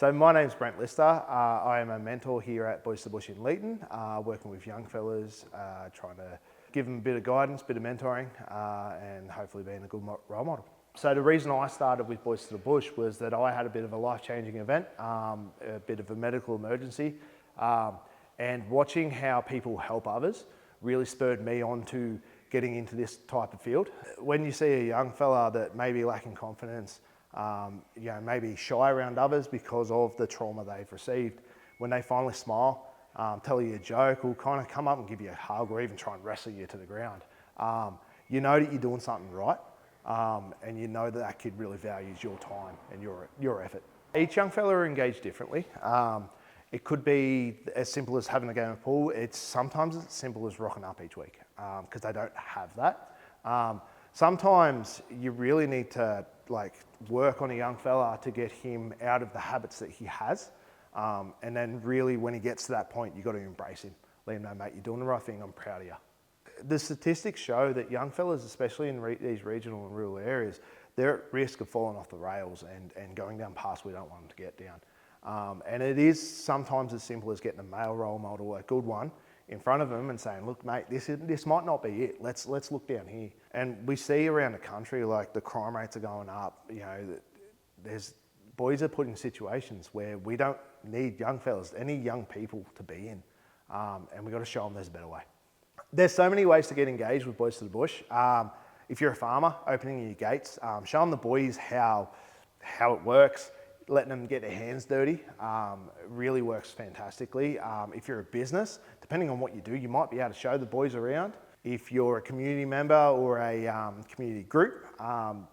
So my name's Brent Lister. I am a mentor here at Boys to the Bush in Leeton, working with young fellas, trying to give them a bit of guidance, a bit of mentoring, and hopefully being a good role model. So the reason I started with Boys to the Bush was that I had a bit of a life-changing event, a bit of a medical emergency, and watching how people help others really spurred me on to getting into this type of field. When you see a young fella that may be lacking confidence, maybe shy around others because of the trauma they've received, when they finally smile, tell you a joke, or kind of come up and give you a hug, or even try and wrestle you to the ground, you know that you're doing something right, and you know that that kid really values your time and your effort. Each young fella are engaged differently. It could be as simple as having a game of pool. Sometimes it's as simple as rocking up each week because they don't have that. Sometimes you really need to work on a young fella to get him out of the habits that he has. And then really when he gets to that point, you've got to embrace him. Let him know, mate, you're doing the right thing, I'm proud of you. The statistics show that young fellas, especially in these regional and rural areas, they're at risk of falling off the rails and going down paths we don't want them to get down. And it is sometimes as simple as getting a male role model, a good one, in front of them and saying, look, mate, this might not be it. Let's look down here. And we see around the country, the crime rates are going up. There's boys are put in situations where we don't need young fellas, any young people to be in. And we've got to show them there's a better way. There's so many ways to get engaged with Boys to the Bush. If you're a farmer, opening your gates, show them the boys how it works. Letting them get their hands dirty really works fantastically. If you're a business, depending on what you do, you might be able to show the boys around. If you're a community member or a community group,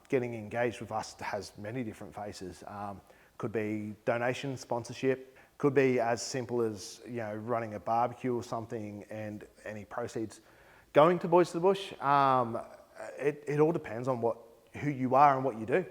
getting engaged with us has many different faces. Could be donation, sponsorship, could be as simple as running a barbecue or something and any proceeds going to Boys to the Bush. It all depends on who you are and what you do.